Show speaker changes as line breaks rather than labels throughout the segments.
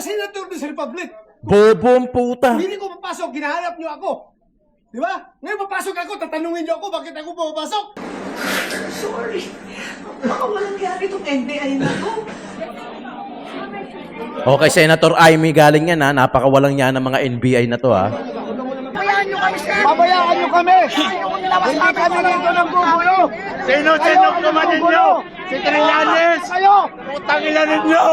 senator ng Republic.
Bobong puta.
Hindi ko papasok, ginahanap niyo ako. Di ba? Ngayon papasok ako, tatanungin niyo ako, bakit ako pumapasok?
Sorry. Baka walang gyari itong NBI na to.
Okay, Senator Amy, galing yan ha. Napakawalang niya ng mga NBI na to ha.
Bayaan nyo kami, sir.
Pabayaan niyo kami!
Labas
Hindi kami dito ng gugulo!
Sino naman ninyo? Si Trillanes!
Kayo!
Putang ina ninyo!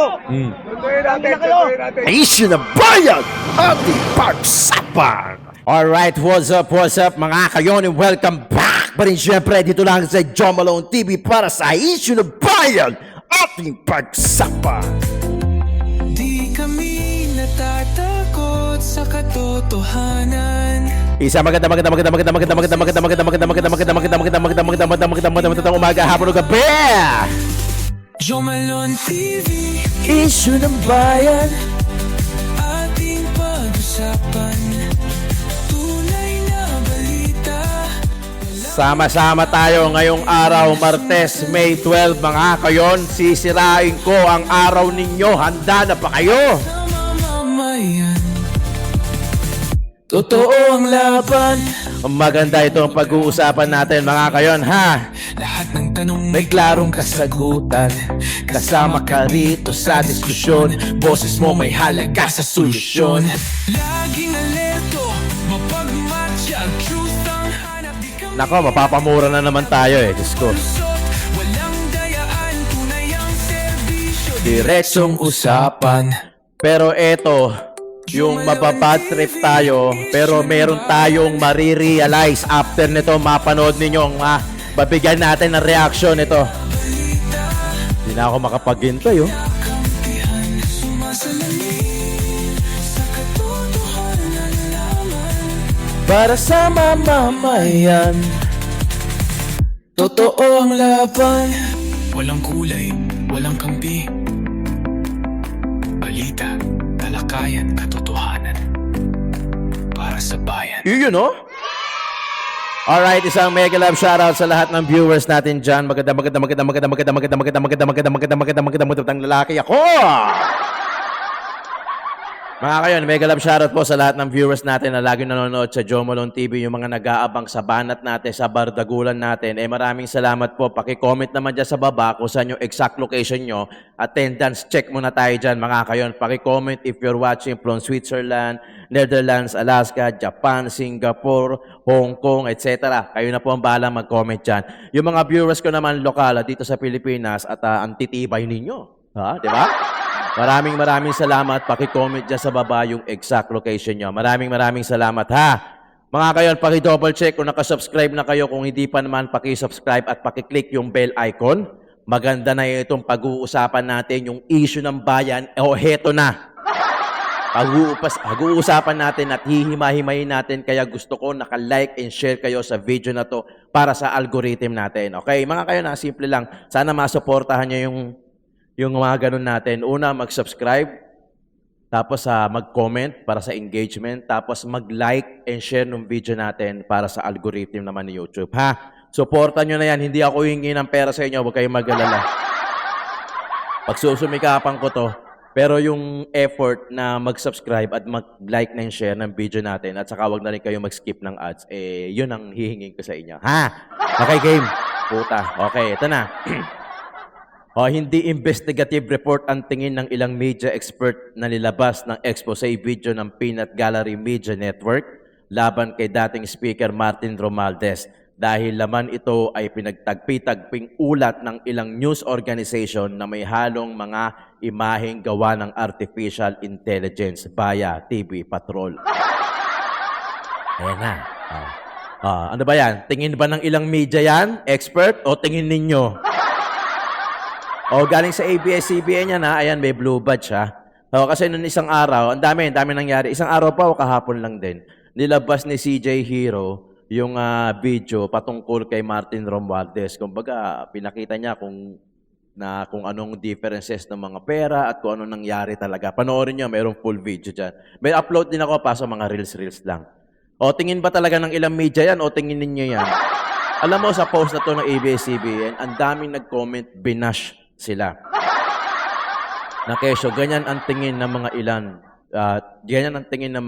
Issue na bayan ating pagsapan. Alright, what's up mga kayon, and welcome back pa rin syempre dito lang sa John Malone TV para sa Issue na bayan ating pagsapan.
Di kami natatakot sa katotohanan.
Isa maganda umaga, hapon o gabi.
John Malone TV,
Issue ng bayan.
ating pag-usapan. Tunay na balita.
Sama-sama tayo ngayong araw, Martes, May 12, mga kayon. Sisirain ko ang araw ninyo. Handa na pa kayo?
Sa mamamayan, totoo ang laban.
Maganda ito ang pag-uusapan natin, mga kayon, ha?
Lahat ng tanong
May klarong kasagutan. Kasama ka rito sa diskusyon. Boses mo may halaga sa solusyon.
laging alerto, mapagmatcha, truth ang hanap. Di kami
Nako, mapapamura na naman tayo eh. Diyos ko.
lusot, walang dayaan, tunay ang serbisyo.
Diretsong usapan. Pero eto, yung mababad trip tayo, pero meron tayong marirealize after nito, mapanood ninyo, babigyan natin ng reaction nito. Hindi na ako makapaghintay, oh.
Kampihan, sumasalamin sa katotohanan lamang.
Para sa mamamayan.
Totoo ang laban. Walang kulay, walang kampi. Balita, talakayan, katotohanan. Para sa bayan.
Yun, no? Alright, isang mega love shoutout sa lahat ng viewers natin dyan. Magandang lalaki ako! Mga kayon, mega love shoutout po sa lahat ng viewers natin na laging nanonood sa John Malone TV, yung mga nag-aabang sa banat natin, sa bardagulan natin. Maraming salamat po. Paki-comment naman dyan sa baba kung saan yung exact location nyo. Attendance check muna tayo dyan, mga kayon. Paki-comment if you're watching from Switzerland, Netherlands, Alaska, Japan, Singapore, Hong Kong, etc. Kayo na po ang bahala mag-comment dyan. Yung mga viewers ko naman lokal dito sa Pilipinas at ang titibay ninyo. Ha? Di ba? Maraming salamat. Paki-comment dyan sa baba yung exact location nyo. Maraming salamat, ha? Mga kayon, paki-double check kung nakasubscribe na kayo. Kung hindi pa naman, paki-subscribe at paki-click yung bell icon. Maganda na itong pag-uusapan natin, yung issue ng bayan. Heto na. Pag-uusapan natin at hihima-himayin natin. Kaya gusto ko naka-like and share kayo sa video na to para sa algorithm natin. Okay, mga kayon, simple lang. Sana masuportahan nyo yung mga ganun natin. Una, mag-subscribe, tapos mag-comment para sa engagement, tapos mag-like and share ng video natin para sa algorithm naman ni YouTube. Ha? Supportan nyo na yan. Hindi ako hingi ng pera sa inyo. Huwag kayong mag-alala. Pagsusumikapan ko to. Pero yung effort na mag-subscribe at mag-like and share ng video natin at saka wag na rin kayo mag-skip ng ads, yun ang hihingin ko sa inyo. Ha? Okay, game. Puta. Okay, ito na. Hindi investigative report ang tingin ng ilang media expert na nilabas ng expose video ng Peanut Gallery Media Network laban kay dating Speaker Martin Romualdez dahil laman ito ay pinagtagpi-tagping ulat ng ilang news organization na may halong mga imaheng gawa ng artificial intelligence via TV Patrol. Ayan na. Ano ba yan? Tingin ba ng ilang media yan? Expert? O tingin ninyo? Galing sa ABS-CBN yan, ha? Ayan, may blue badge, ha? Kasi noong isang araw, ang dami nangyari. Isang araw pa o kahapon lang din, nilabas ni CJ Hero yung video patungkol kay Martin Romualdez. Kumbaga, pinakita niya kung anong differences ng mga pera at kung anong nangyari talaga. Panoorin niyo, mayroong full video dyan. May upload din ako pa sa mga reels lang. Tingin ba talaga ng ilang media yan o tingin ninyo yan? Alam mo, sa post na to ng ABS-CBN, ang daming nag-comment, binash sila. Na kesyo, ganyan ang tingin ng mga ilan. Ganyan ang tingin ng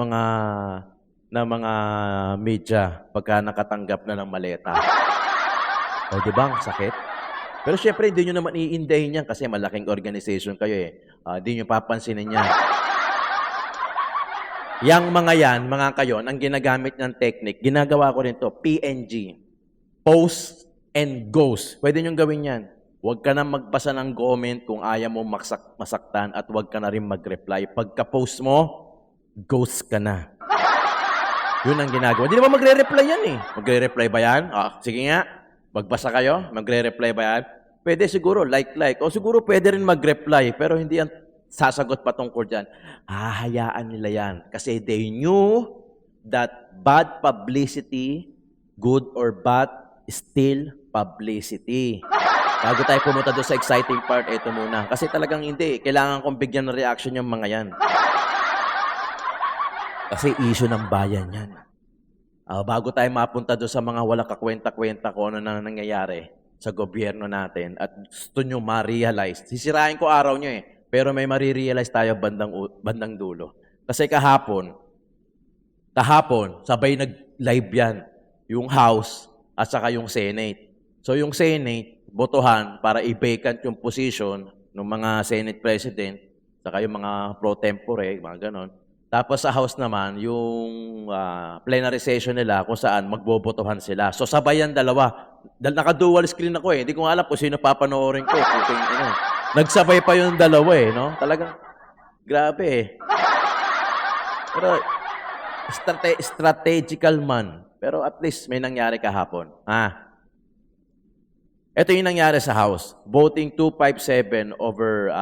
mga media pagka nakatanggap na ng maleta. O, di ba? Ang sakit. Pero syempre, hindi nyo naman iindahin yan kasi malaking organization kayo eh. Hindi nyo papansinin yan. Yang mga yan, mga kayo, ang ginagamit ng technique, ginagawa ko rin to, PNG. Post and ghost. Pwede nyo gawin yan. Huwag ka na magbasa ng comment kung ayaw mo masaktan at huwag ka na rin mag-reply. Pagka-post mo, ghost ka na. Yun ang ginagawa. Hindi naman magre-reply yan eh. Magre-reply ba yan? Sige nga. Magbasa kayo? Magre-reply ba yan? Pwede siguro, like. O siguro pwede rin mag-reply, pero hindi yan sasagot patungkol dyan. Hahayaan nila yan. Kasi they knew that bad publicity, good or bad, is still publicity. Bago tayo pumunta doon sa exciting part, ito muna. Kasi talagang hindi. Kailangan kong bigyan ng reaction yung mga yan. Kasi issue ng bayan yan. Bago tayo mapunta doon sa mga wala kakwenta-kwenta kung ano na nangyayari sa gobyerno natin at gusto nyo ma-realize. Sisirain ko araw nyo eh. Pero may marirealize tayo bandang dulo. Kasi kahapon, sabay nag-live yan. Yung House at saka yung Senate. So yung Senate, botohan para i-vacant yung position ng mga Senate President, saka yung mga pro tempore, mga ganon. Tapos sa House naman, yung plenary session nila kung saan magbobotohan sila. So sabay yan dalawa. Naka-dual screen ako eh. Hindi ko alam kung sino papanoorin ko. Nagsabay pa yung dalawa eh, no? Talagang, grabe eh. Pero, strategical man. Pero at least may nangyari kahapon. Ito yung nangyari sa House. Voting 257 over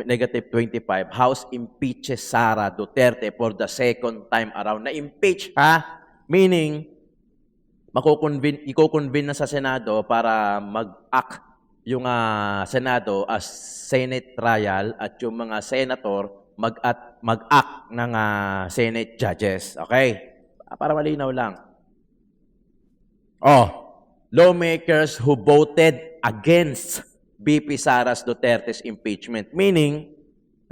negative 25. House impeaches Sara Duterte for the second time around. Na-impeach, Meaning, iko-convene na sa Senado para mag-act yung Senado as Senate trial at yung mga senator mag-act ng Senate judges. Okay? Para malinaw lang. Lawmakers who voted against VP Sara Duterte's impeachment. Meaning,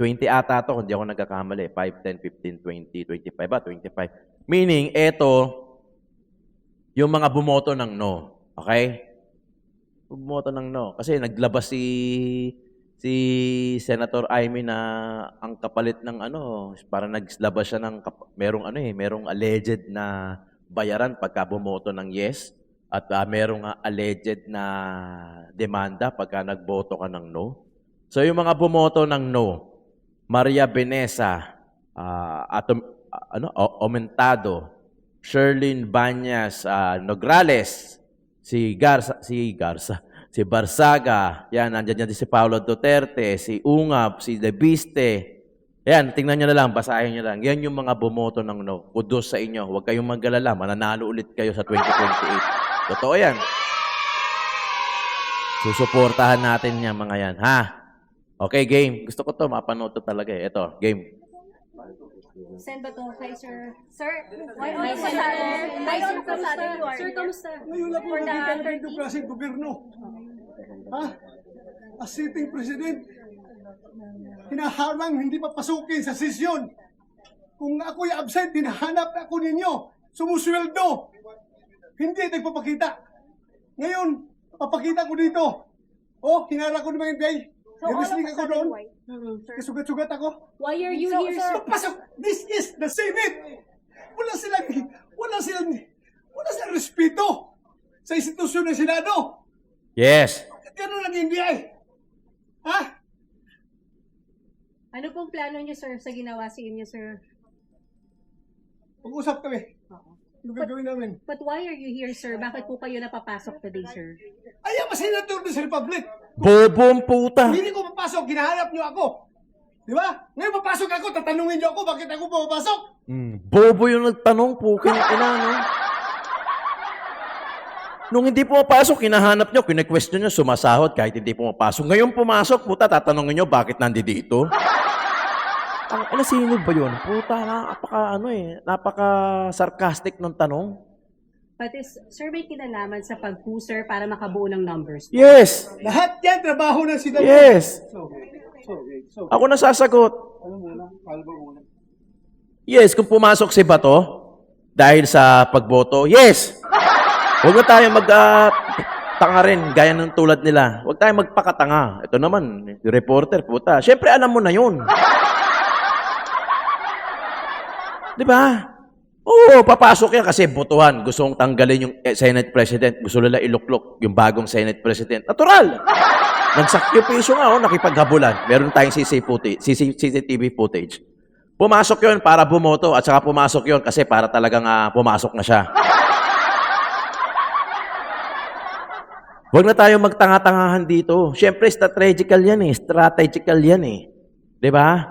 20 ata ito, hindi ako nagkakamali. 5, 10, 15, 20, 25 ba? 25. Meaning, eto, yung mga bumoto ng no. Okay? Bumoto ng no. Kasi naglabas si Senator Amy na ang kapalit ng para naglabas siya ng merong alleged na bayaran pagka bumoto ng yes at merong alleged na demanda pagka nagboto ka ng no. So yung mga bumoto ng no, Maria Benesa, Aumentado, Sherlyn Banyas, Nograles, si Barsaga, yan, nandiyan din si Paulo Duterte, si Ungab, si Debiste. Yan, tingnan nyo na lang, basahin nyo lang. Yan yung mga bumoto ng no. Kudos sa inyo. Huwag kayong maggalala, mananalo ulit kayo sa 2028. Totoo yan. Susuportahan natin yan, mga yan. Okay, game. Gusto ko to, mapanood to talaga eh. Ito, game.
Send ba to kay Sir? Sir, why all of a sudden? Sir, kamusta?
Ngayon lang po nakita ng demokrasing gobyerno. As sitting president, hinaharang hindi papasukin sa sesyon. Kung ako'y absent, hinahanap ako ninyo. Sumusweldo. Hindi nagpapakita. Ngayon, papakita ko dito. Hinarang ko ng mga NBI. Nag-wrestling ako doon. Kasugat-sugat ako.
Why are you here, sir?
Pasok! This is the Senate! Wala silang respeto sa institusyon ng Senado.
Yes.
Ganun ang NBI.
Ano pong plano niyo, sir, sa ginawa sa inyo, sir?
Pag-usap kami. Ano gagawin namin?
But why are you here, sir? Bakit po kayo napapasok today, sir?
Ayaw mas senator sa Republic.
Bobong puta.
Hindi ko papasok, ginahanap niyo ako. Di ba? Ngayon papasok ako, tatanungin niyo ako, bakit ako pumapasok?
Bobo yung nagtanong, puking ina, no? Nung hindi pumapasok, hinahanap nyo, kine-question nyo, sumasahod kahit hindi pumapasok. Ngayon pumasok, puta, tatanungin nyo, bakit nandito? Sino ba yun? Puta, napaka-sarcastic ng tanong.
But sir, may kinalaman sa pag-sir para makabuo ng numbers.
Yes!
Lahat yan, trabaho ng Senado.
Yes! Ako na sasagot. Yes, kung pumasok si Bato dahil sa pagboto, yes. Huwag na tayo tanga rin, gaya ng tulad nila. Huwag tayo magpakatanga. Ito naman, reporter, puta. Siyempre, alam mo na yun. Di ba? Oo, papasok yan kasi botohan. Gustong tanggalin yung Senate President. Gusto nila iluklok yung bagong Senate President. Natural. Nagsakripisyo nga, nakipaghabulan. Meron tayong CCTV footage. Pumasok yun para bumoto at saka pumasok yun kasi para talagang pumasok na siya. Huwag na tayo magtanga-tangahan dito. Siyempre, strategical yan eh. Strategical yan eh. Di ba?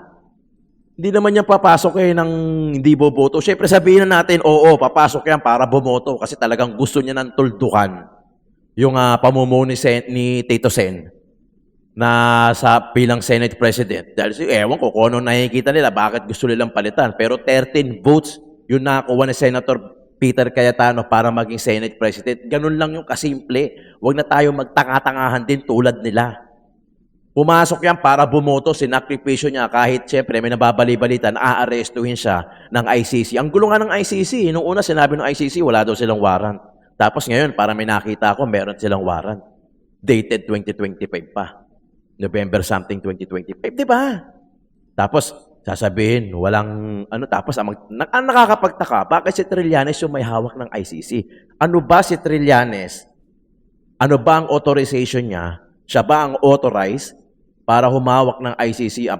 Hindi naman yan papasok ng hindi boboto. Siyempre, sabihin na natin, oo, papasok yan para bumoto kasi talagang gusto niya ng tuldukan yung pamumuno ni Tito Sen na bilang Senate President. Dahil ewan ko kung ano nakikita nila, bakit gusto nilang palitan. Pero 13 votes yung nakakuha ni Senator Peter Cayetano para maging Senate President. Ganun lang yung kasimple. Huwag na tayo magtanga-tangahan din tulad nila. Pumasok yan para bumoto, sinakripisyo niya kahit siyempre may nababali-balitan, aarestuhin siya ng ICC. Ang gulo nga ng ICC, nung una sinabi ng ICC, wala daw silang warrant. Tapos ngayon, para may nakita ako, meron silang warrant. Dated 2025 pa. November something 2025, di ba? Tapos, sasabihin, walang, tapos, ang nakakapagtaka, bakit si Trillanes yung may hawak ng ICC? Ano ba si Trillanes? Ano ba ang authorization niya? Siya ba ang authorized para humawak ng ICC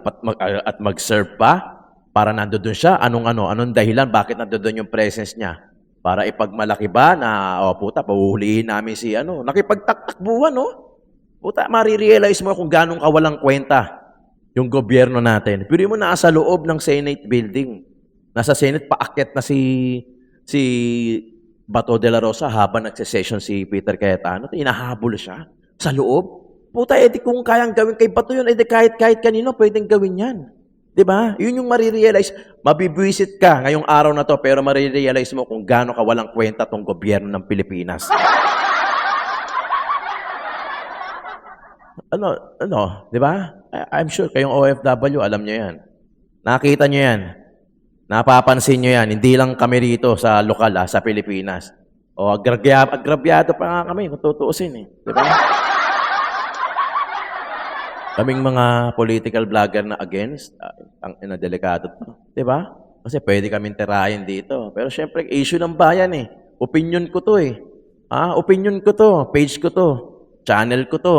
at mag-serve pa? Para nandoon siya? Anong dahilan? Bakit nandoon yung presence niya? Para ipagmalaki ba na, puta, pahuhulihin namin si nakipagtakbuhan, Puta, marirealize mo kung ganong kawalang kwenta yung gobyerno natin. Pero mo nasa loob ng Senate building. Nasa Senate, paakyat na si Bato de la Rosa habang nagsesession si Peter Cayetano. Inahabol siya sa loob. Puta, edi kung kayang gawin kay Bato yun, edi kahit kanino pwedeng gawin yan. Diba? Yun yung marirealize. Mabibwisit ka ngayong araw na to, pero marirealize mo kung gano'ng kawalang kwenta tong gobyerno ng Pilipinas. Di ba? I'm sure kayong OFW, alam nyo yan. Nakita nyo yan. Napapansin nyo yan. Hindi lang kami rito sa lokal, sa Pilipinas. Agrabyado pa nga kami, kung tutuusin eh. Di ba? Kaming mga political vlogger na against, ang delikado to. Di ba? Kasi pwede kaming tirahin dito. Pero syempre, issue ng bayan eh. Opinion ko to eh. Opinion ko to. Page ko to. Channel ko to.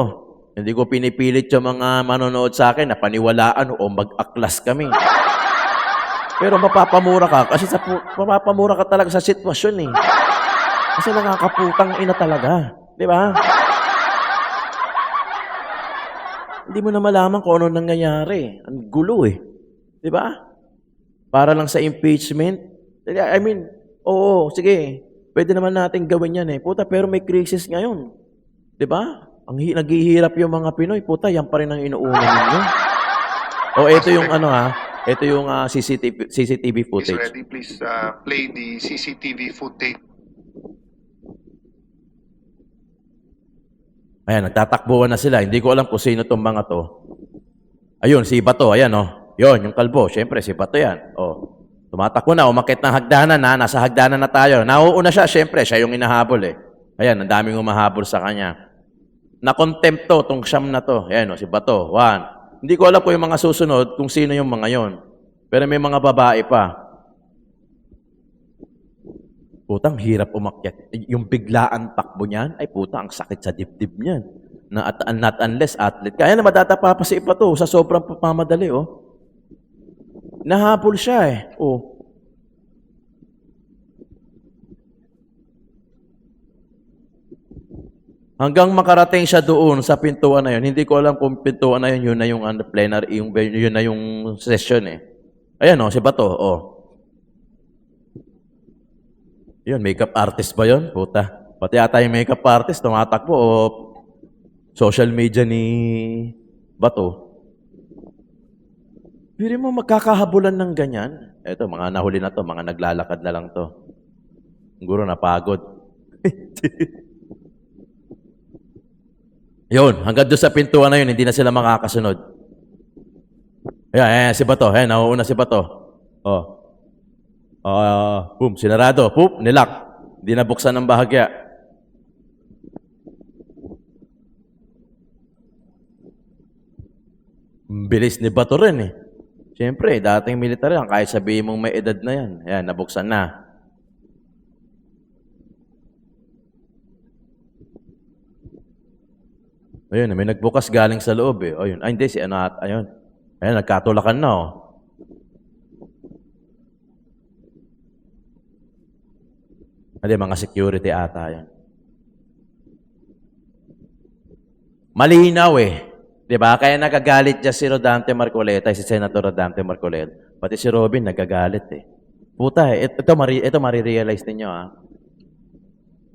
Hindi ko pinipilit yung mga manonood sa akin na paniwalaan o mag-aklas kami. Pero mapapamura ka kasi mapapamura ka talaga sa sitwasyon eh. Kasi nakakaputang ina talaga. Di ba? Hindi mo na malaman kung ano nangyayari. Ang gulo eh. Di ba? Para lang sa impeachment. I mean, oo, sige. Pwede naman natin gawin yan eh. Puta, pero may crisis ngayon. Di ba? Naghihirap yung mga Pinoy, puta, yan pa rin ang inuuna ninyo. Ito yung ito yung CCTV footage.
Is ready, please play the CCTV footage.
Ayan, nagtatakbuhan na sila. Hindi ko alam kung sino tong mga to. Ayun, si Bato, ayan Yun, yung kalbo, syempre si Bato yan. Tumatakbo na, umakit ng hagdanan nasa hagdanan na tayo. Nauuna siya, syempre, siya yung inahabol eh. Ayan, ang daming umahabol sa kanya. Na-contempt to, tong siyam na to. Ayan si Bato, 1. Hindi ko alam po yung mga susunod kung sino yung mga yon. Pero may mga babae pa. Putang, hirap umakyat. Yung biglaan takbo niyan, ay putang, ang sakit sa dibdib niyan. Not unless athlete. Kaya na matatapa pa si Bato sa sobrang papamadali, Nahabol siya eh. Hanggang makarating siya doon sa pintuan na yun. Hindi ko alam kung pintuan na yun, yun na yung plenary, yun na yung session eh. Ayan si Bato, Yun, makeup artist ba yun? Puta. Pati ata yung makeup artist, tumatakbo social media ni Bato. Hindi mo magkakahabulan ng ganyan. Eto, mga nahuli na to, mga naglalakad na lang to. Siguro napagod. Yun, hanggang doon sa pintuan na yun, hindi na sila makakasunod. Ayan, si Bato. Ayan, nauuna si Bato. Oh. Boom, sinarado. Boom, nilak. Hindi nabuksan ng bahagya. Bilis ni Bato rin eh. Siyempre, dating military yan, kahit sabihin mong may edad na yan. Ayan, nabuksan na. Ayun, may nagbukas galing sa loob eh. Ayun, ay hindi, si ano at, ayun. Ayun, nagkatulakan na oh. Hindi, mga security ata yan. Malinaw eh. Diba? Kaya nagagalit dyan si Rodante Marcoleta, si Senator Rodante Marcoleta. Pati si Robin nagagalit eh. Puta eh, ito marirealize ninyo ah.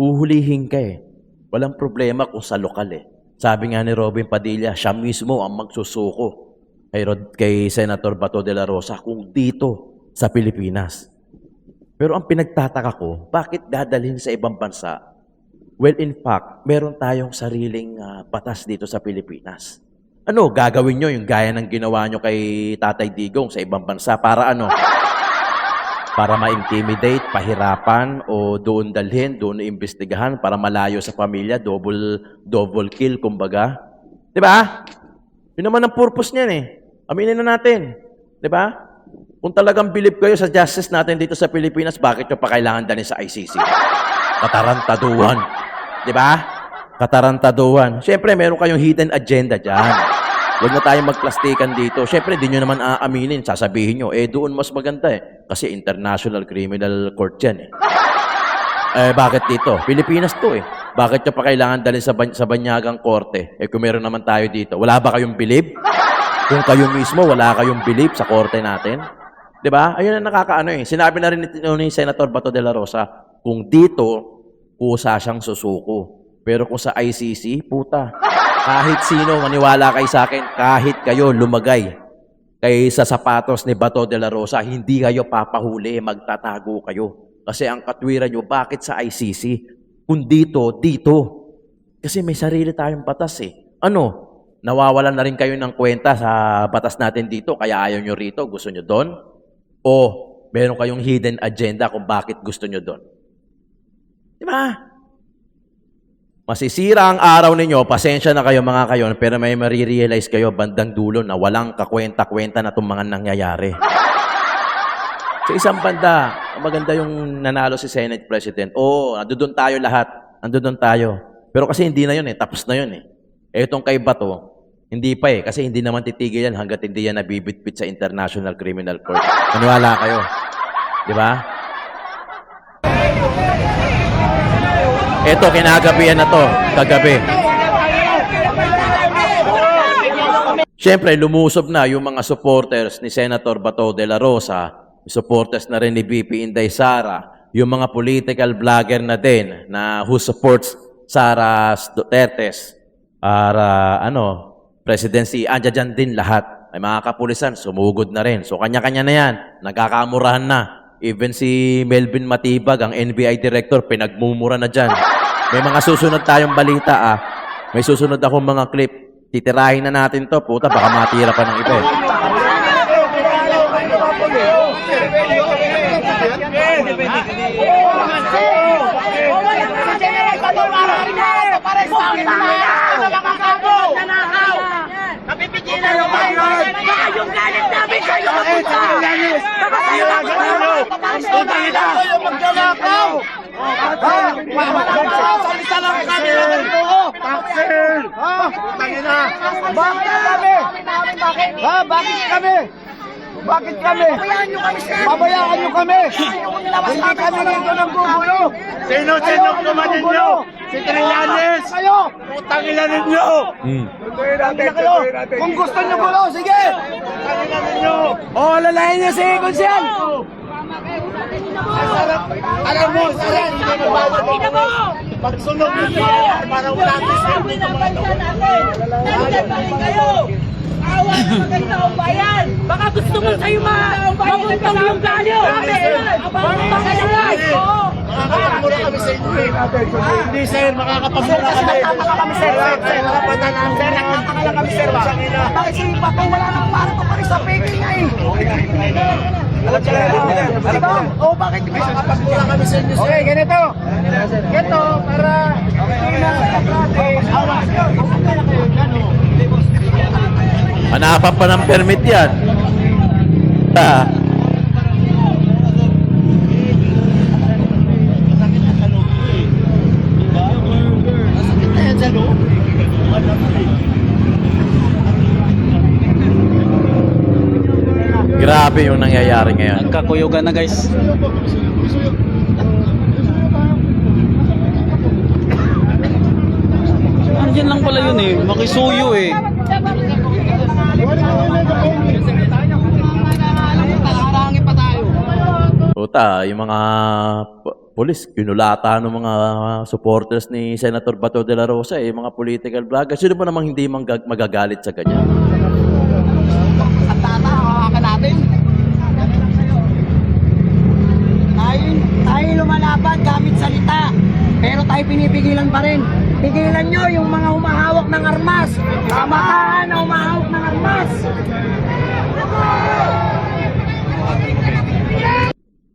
Uhulihin ka eh. Walang problema kung sa lokal eh. Sabi nga ni Robin Padilla, siya mismo ang magsusuko kay Senator Bato de la Rosa kung dito sa Pilipinas. Pero ang pinagtataka ko, bakit dadalhin sa ibang bansa? Well, in fact, meron tayong sariling batas dito sa Pilipinas. Ano, gagawin nyo yung gaya ng ginawa nyo kay Tatay Digong sa ibang bansa para ano? Para ma-intimidate, pahirapan, o doon dalhin, doon iimbestigahan para malayo sa pamilya, double kill, kumbaga. Diba? Yun naman ang purpose niyan eh. Aminin na natin. Diba? Kung talagang believe kayo sa justice natin dito sa Pilipinas, bakit nyo pa kailangan dalhin sa ICC? Katarantaduhan. Diba? Katarantaduhan. Siyempre, meron kayong hidden agenda dyan. Huwag na tayong magplastikan dito. Siyempre, di nyo naman aaminin. Sasabihin nyo, doon mas maganda eh. Kasi International Criminal Court yan eh. Bakit dito? Pilipinas to eh. Bakit nyo pa kailangan dalhin sa banyagang korte? Kung meron naman tayo dito, wala ba kayong believe? Kung kayo mismo, wala kayong believe sa korte natin? Diba? Ayun ang nakakaano eh. Sinabi na rin ni Senator Bato de la Rosa, kung dito, kusa siyang susuko. Pero kung sa ICC, puta. Kahit sino maniwala kay sa akin, kahit kayo lumagay kay sa sapatos ni Bato de la Rosa, hindi kayo papahuli, magtatago kayo. Kasi ang katwiran nyo, bakit sa ICC? Kung dito, dito. Kasi may sarili tayong batas eh. Ano? Nawawalan na rin kayo ng kwenta sa batas natin dito, kaya ayaw nyo rito, gusto nyo doon? O meron kayong hidden agenda kung bakit gusto nyo doon? Diba? Masisira ang araw ninyo, pasensya na kayo mga kayon, pero may marirealize kayo bandang dulo na walang kakwenta-kwenta na itong mga nangyayari. Sa isang banda, maganda yung nanalo si Senate President. Oo, andun tayo lahat. Andun tayo. Pero kasi hindi na yun eh, tapos na yun eh. Etong kay Bato, hindi pa eh, kasi hindi naman titigil yan hanggat hindi yan nabibitbit sa International Criminal Court. Maniwala kayo. Di ba? Ito, kinagabihan na to, kagabi. Siyempre, lumusob na yung mga supporters ni Senator Bato de la Rosa, supporters na rin ni VP Inday Sara, yung mga political vlogger na din na who supports Sara Duterte's presidency, andyan dyan din lahat. Ay mga kapulisan, sumugod na rin. So, kanya-kanya na yan. Nagkakamurahan na. Even si Melvin Matibag, ang NBI director, pinagmumura na dyan. May mga susunod tayong balita ah. May susunod akong mga clip. Titirahin na natin to. Puta, baka matira pa ng iba eh.
Napipigilan nyo ba yun? Yung galit namin kayo mapunta! Utang ina! Maglalakaw! Salita lang kami ng totoo! Taksil! Utang ina! Bakit kami? Bakit kami? Bakit kami? Pabayaan nyo kami! Hindi kami nito ng gugulo! Sino kumanin nyo? Si Trillanes! Kayo! Utang ina ninyo! Kung gusto nyo gulo, sige! O, alalayan nyo si Gonsian! Alam mo, Saran, hindi mo bawal mo! Pagsunog nyo siya, para wala natin sa inyo. Alalayan kayo!
Awa naman kayo sa bayan! Baka gusto mo sa'yo mabuntong yung galyo!
Makakapagmura kami sa inyo eh. Hindi sir, makakapagmura kami. Makakapagmura kami sir. Nakakapatanan sir, nakakakala kami sir. Bakit si Pato wala nang para pa rin sa peke niya eh. Alam siya lang. O bakit makakapagmura kami sa inyo sir? Okay, ganito. Ganito, para hindi na
Hanapan pa ng permit yan. Ah. Grabe yung nangyayari ngayon.
Kakuyugan na guys. Andyan lang pala yun eh. Makisuyo eh.
Puta, yung mga pulis, kinulata ng mga supporters ni Senator Bato de la Rosa, yung mga political vloggers. Sino ba namang hindi magagalit sa ganyan?
Ang tata, ka natin. Tayo lumalaban gamit salita. Pero tayo pinipigilan pa rin. Pigilan nyo yung mga humahawak ng armas. Kamatahan na humahawak ng armas.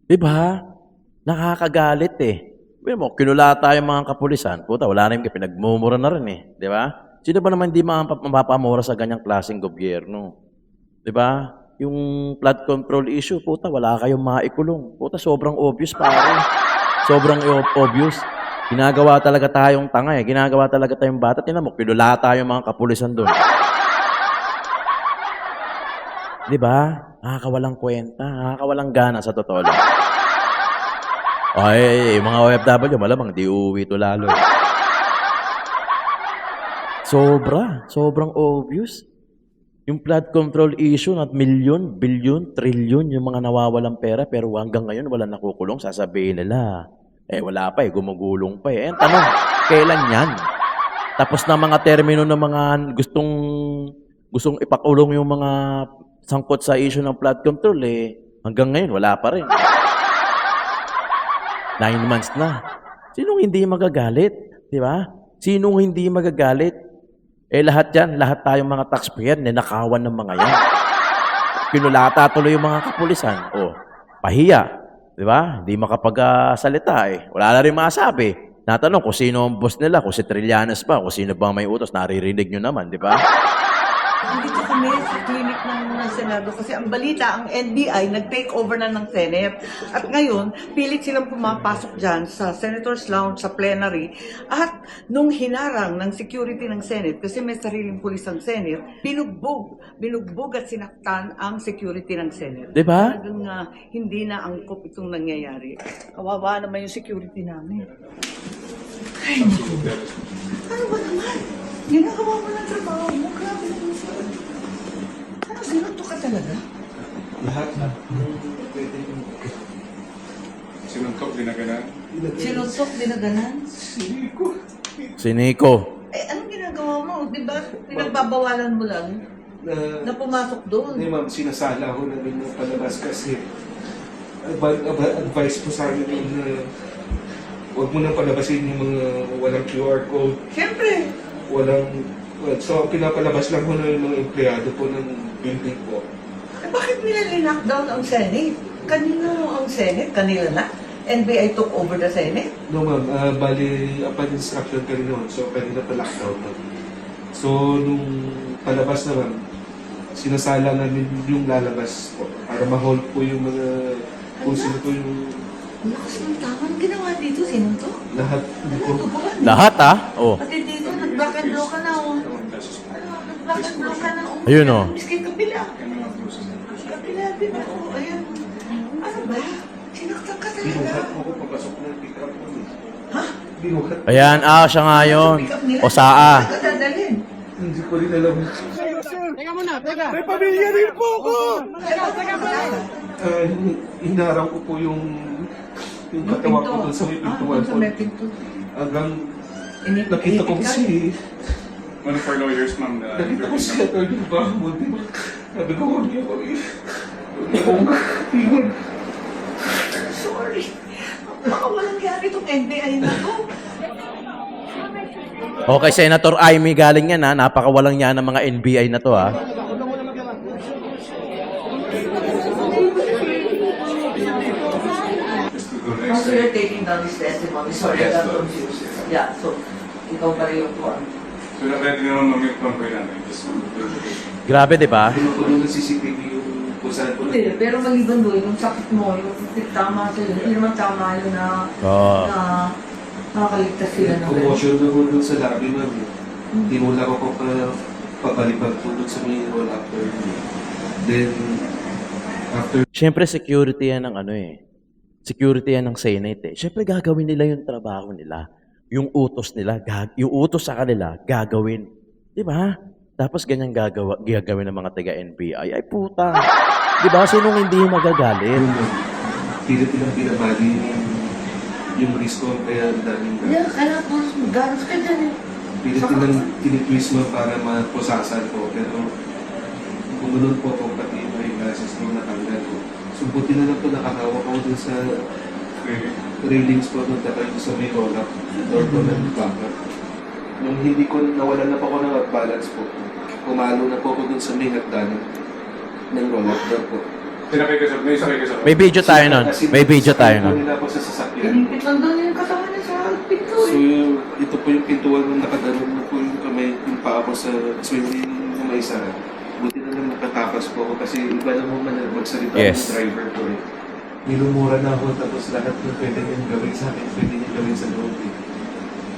Diba? Nakakagalit eh. Sabi mo, kinulata yung mga kapulisan. Puta, wala na yung pinagmumura na rin eh. Diba? Sino ba naman hindi mapapamura sa ganyang klaseng gobyerno? Diba? Yung flood control issue, puta, wala kayong maikulong. Puta, sobrang obvious pare. Sobrang obvious. Ginagawa talaga tayong tanga eh. Ginagawa talaga tayong bata. Tingnan mo, kinulata yung mga kapulisan doon. Diba? Nakakawalang kwenta. Nakakawalang gana sa totoo lang. Ay, mga OFW, malamang di uuwi to lalo. Sobrang obvious. Yung flood control issue na milyon, bilyon, trilyon yung mga nawawalang pera pero hanggang ngayon wala nakukulong, sasabihin nila. Wala pa gumugulong pa Ang tanong, kailan yan? Tapos na mga termino ng mga gustong ipakulong yung mga sangkot sa issue ng flood control hanggang ngayon wala pa rin. 9 months na. Sinong hindi magagalit? Di ba? Sinong hindi magagalit? Lahat yan, lahat tayong mga taxpayer, ninakawan ng mga yan. Pinulata tuloy yung mga kapulisan. Pahiya. Di ba? Hindi makapagsalita Wala na rin masabi. Natanong kung sino ang boss nila, kung si Trillanes pa, kung sino ba may utos, naririnig nyo naman, di ba?
Dito kami sa clinic ng Senado kasi ang balita, ang NBI nag-take over na ng Senate. At ngayon, pilit silang pumapasok dyan sa Senator's Lounge, sa plenary. At nung hinarang ng security ng Senate, kasi may sariling pulis ang Senate, binugbog at sinaktan ang security ng Senate.
Di ba?
Talagang hindi na angkop itong nangyayari. Kawawa naman yung security namin. Ay, naku. Ano ba naman? Ginagawa mo ng trabaho mo. Grabe naman siya. Ano, sinunto ka talaga?
Lahat na. Sinuntok, dinaganan.
Sinuntok, dinaganan?
Si Nico.
Anong ginagawa mo? Di ba pinagbabawalan mo lang na pumasok doon?
Hindi ma'am, sinasala ko na rin yung palabas kasi advice po sa amin yung huwag mo nang palabasin yung mga walang QR code.
Siyempre.
So pinapalabas lang ko na yung mga empleyado po ng building po.
Bakit nila linakdown ang Senate? Kanino ang Senate? Kanila na? NBI took over the Senate?
No ma'am, bali upon instruction ka rin noon. So kanina pa lockdown ma'am. So nung palabas na ma'am, sinasala namin yung lalabas po para ma-hold po yung mga kung sino po yung
Lakas ng tama. Anong ginawa dito? Sinuntok?
lahat po.
Lahat
Pati dito, nag-black and blue ka na nag-black and blue ka na
Ayun
Miski kapila. Kapila din ako. Ayun. Ano ba? Sinaktan ka talaga.
Binuhat mo ko papasok ng pick-up mo.
Ha?
Binuhat.
Ayan, siya nga yun. O saa.
Saan ka dadalhin?
Hindi ko rin alam.
May pamilya rin po ako!
Hinarang ko po yung katawan ko doon sa may pintuan
Sa
po.
may pinto.
Hanggang nakita ko si
One of our lawyers, ma'am, na
Nakita ko siya, Atty. Bahamon, di ba? Sabi ko, huwag niyo ako eh.
Sorry. Baka walang gari itong NBI na to.
Okay, Senator Amy, galing yan ha. Napakawalang yan ng mga NBI na to ha.
just to do
So
next.
you're taking down his testimony. Sorry, I got confused. Yeah, so ikaw pa rin yung form.
So, ready naman ma'am yung convoy namin. Just
Grabe, di ba?
Pinupuno ng CCTV yung kung saan po
Hindi, pero maliban doon, yung sakit mo, yung tama sila, hindi naman tama yun na,
Oo.
na nakakaligtas sila ng
commotion na po dun sa lobby, ma'am. Tinula ko pa pabalik-balik po dun sa may roll after. Then, after
Siyempre, security yan ng ano eh. Security yan ng Senate eh. Siyempre, gagawin nila yung trabaho nila. Yung utos nila, yung utos sa kanila, gagawin. Di ba? Tapos ganyan gagawin ng mga taga-NBI. Ay puta. Di ba? Sinong hindi magagalit?
pilit nilang pinabali yung risko kaya ang daming
Yeah, kaya po, ganos ka dyan eh.
pilit nilang tinitwist mo para mapusasan ko. Pero gumunod po ako pati yung glasses ko natanggal ko. So buti na lang po nakakawak ako dun sa railings po nung tayo sa may roll-up. Door ko ng backup. Nung hindi ko nawalan na po ako ng balance po, pumalo na po ako dun sa may hagdanan ng roll-up door po.
Sinakay ka sa, may sakay ka sa.
May video tayo nun. May video tayo nun.
Nila po sa sasakyan.
Inipit lang doon yung kasama niya sa pinto
So,
eh.
ito po yung pintuan nung nakadanon na po yung kamay, yung paa ko sa swing yung may sara. Buti na lang nakatakas po ako kasi iba na mo man magsalita
Yes.
yung driver ko eh. Nilumura na ako tapos lahat ng pwede niyang gawin sa akin, pwede niyang gawin sa loob eh.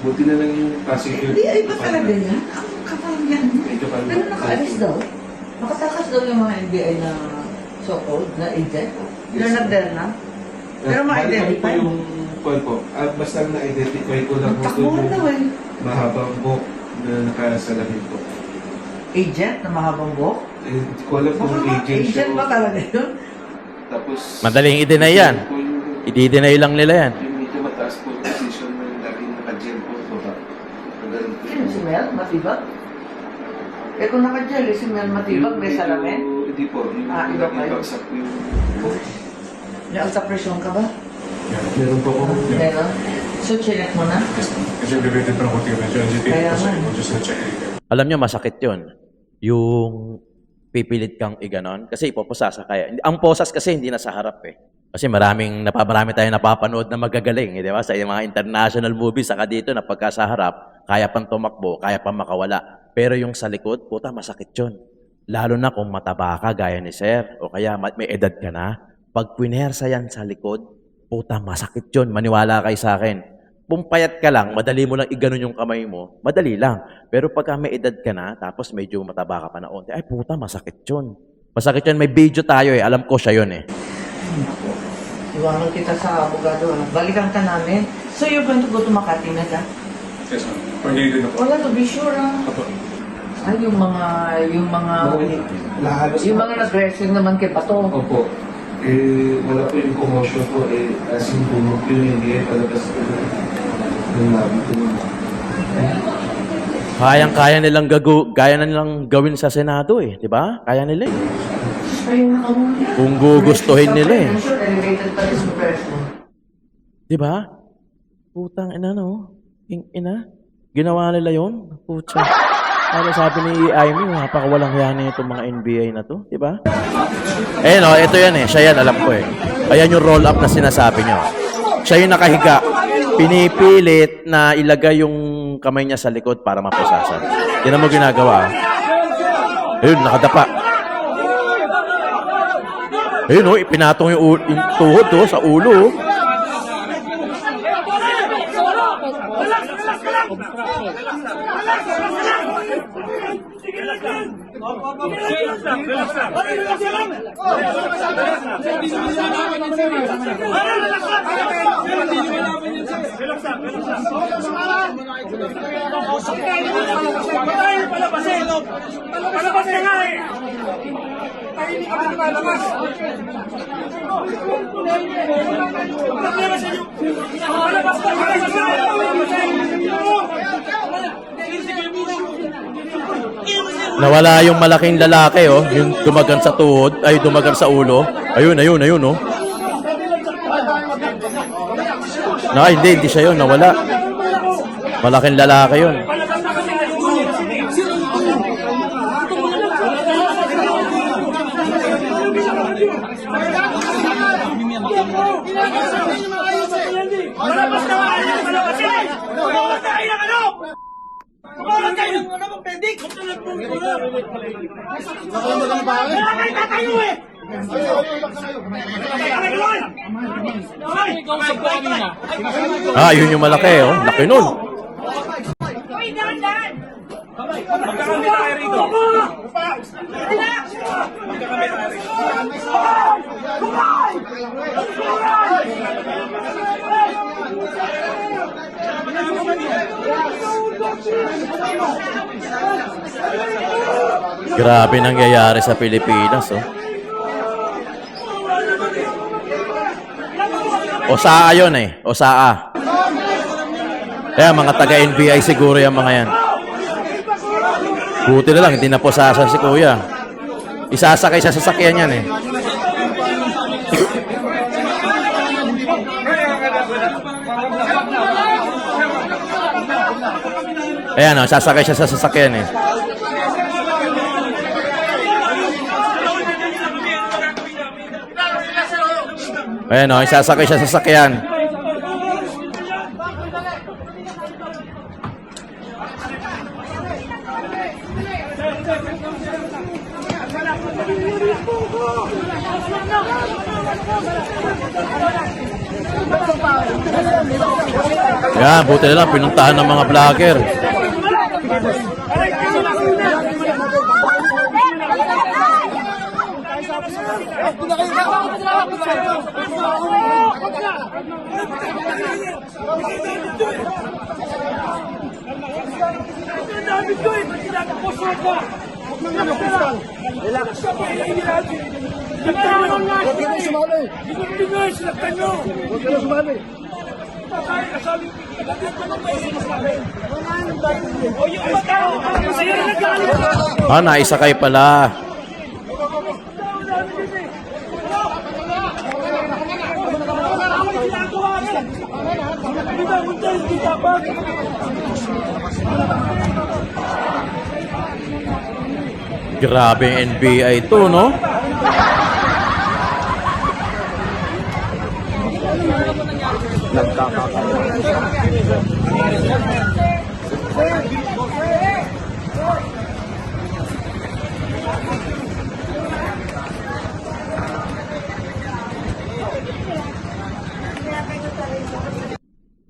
Buti na lang yung passenger.
Hindi, ay ba talaga yan? Ang kapal yan.
Medyo kalma.
Pero nakaalis daw. Nakatakas daw yung mga NBI na so-called na agent. You're not there na? Pero ma-identify.
Bali po yung call po. Basta na-identify ko lang po
Takbuhan daw eh.
mahabang buhok na nakasalamin po.
Agent na mahabang buhok?
Eh, hindi ko alam kung agent siya.
Agent ba talaga yun?
Tapos,
Madaling i-deny yan.
po yung-
I-deny lang nila yan.
Yung medyo mataas po yung position na yung laging naka-gel po baba. Magaling po.
Sino si Mel? Matibag? Eh kung naka-gel, si Mel Matibag may salamin?
Hindi po. Yung
Iba
laging
kayo?
bagsak po yung...
May alta pressure ka ba?
Meron po ako.
Meron? So, chinek mo na?
Kasi elevated pa ng konti medyo agitated
Kaya
po sa
nga.
just na check it.
Alam nyo, masakit yun. Yung pipilit kang iganon. Kasi ipoposasa kaya. Ang posas kasi hindi na sa harap eh. Kasi marami tayong napapanood na magagaling. Di ba? Sa mga international movies, saka dito na pagka sa harap, kaya pang tumakbo, kaya pang makawala. Pero yung sa likod, puta, masakit yun. Lalo na kung mataba ka, gaya ni Sir, o kaya may edad ka na. Pag pinersa yan sa likod, puta, masakit yun. Maniwala kayo sa akin. Pumpayat ka lang, madali mo lang iganon yung kamay mo, madali lang. Pero pagka may edad ka na, tapos medyo mataba ka pa na onti, ay puta, masakit yun. Masakit yun, may video tayo eh. Alam ko siya yun eh.
Iwanan kita sa abogado. Balikan ka namin. So, you're going to go to Makati na ka?
Yes, ma'am. Coordinated na po.
Wala to be sure ah. Ay, yung mga
Lahalos
yung mga nag-wrestling naman kay Bato.
Opo. Eh, wala po yung commotion po eh. As in, bumok yun, hindi eh. Palabas po yung labi ko.
Kaya nilang gawin sa Senado eh, 'di ba? Kaya nila eh.
Ayun, nakahuli.
Kung gugustuhin nila eh.
I'm sure elevated pa rin sa person.
'Di ba? Putang ina no. Ina. Ginawa nila 'yon. Putya. Ano sabi ni Amy, napakawalang hiya na itong mga NBA na 'to, 'di ba? Eh no, ito yan eh. Siya yan, alam ko eh. Ayan yung roll up na sinasabi niyo. Siya yung nakahiga. Pinipilit na ilagay yung kamay niya sa likod para mapusasan. Yan mo ginagawa. Ayun, nakadapa. Ayun, oh, ipinatong yung tuhod oh, sa ulo. Oh. Nawala yung malaking lalaki, oh. Yung dumagan sa tuhod, ay dumagan sa ulo. Ayun, oh. Hindi siya yun, nawala. Malaking lalaki yun. Yun yung malaki, oh. Laki nun. Grabe nangyayari sa Pilipinas, oh. Osaa yun eh. Osaa. Kaya mga taga-NBI siguro yung mga yan. Buti na lang, hindi na posasan si Kuya. Isasakay sa sasakyan yan eh. Ayan o, sasakay siya sa sasakyan eh. Ayan o, isasakay siya sa sasakyan. Yan, buti na lang, pinuntahan ng mga vlogger. Naisakay pala. Grabe yung NBI ito, no?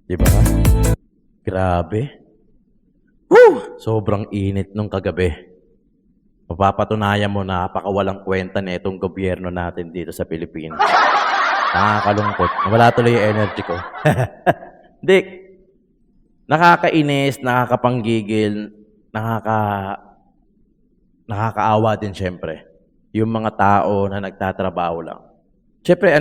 Diba? Grabe. Woo! Sobrang init nung kagabi. Mapapatunayan mo na napakawalang kwenta na itong gobyerno natin dito sa Pilipinas. Nakakalungkot. Wala tuloy yung energy ko. Hindi. Nakakainis, nakakapanggigil, nakakaawa din syempre. Yung mga tao na nagtatrabaho lang. Syempre,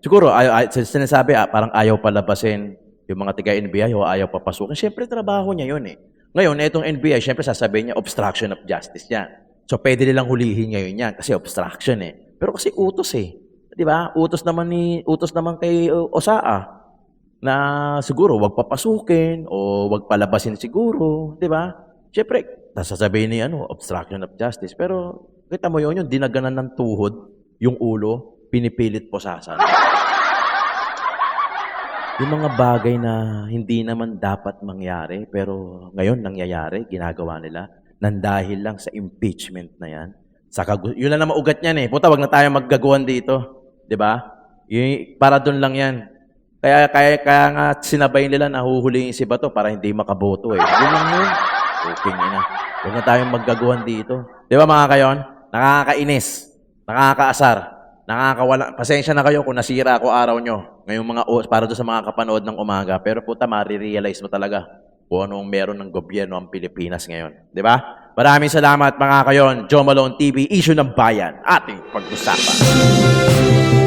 siguro, sinasabi, parang ayaw palabasin yung mga tiga-NBI o ayaw papasukin. Syempre, trabaho niya yun eh. Ngayon, itong NBI, syempre sasabihin niya, obstruction of justice yan. So, pwede nilang hulihin ngayon yan kasi obstruction eh. Pero kasi utos eh. Di ba? Utos naman kay Osaa na siguro wag papasukin o wag palabasin siguro. Di ba? Syempre, sasabihin ni obstruction of justice. Pero, kita mo yun, yung dinaganan ng tuhod, yung ulo, pinipilit posasan. Yung mga bagay na hindi naman dapat mangyari, pero ngayon nangyayari, ginagawa nila, nandahil lang sa impeachment na yan. Yun lang na maugat niyan eh. Puta, wag na tayo maggagawan dito. Diba? Para doon lang yan. Kaya nga sinabay nila na huhulihin si Bato para hindi makaboto eh. Yun lang yun. Okay na. Huwag na tayong maggagawan dito. Diba mga kayon? Nakakainis. Nakakaasar. Nakakawala. Pasensya na kayo kung nasira ako araw nyo. Ngayong mga para doon sa mga kapanood ng umaga. Pero puta, marirealize mo talaga kung anong meron ng gobyerno ang Pilipinas ngayon. Di ba? Maraming salamat mga kayon. Joe Malone TV, Issue ng Bayan, ating pag-usapan.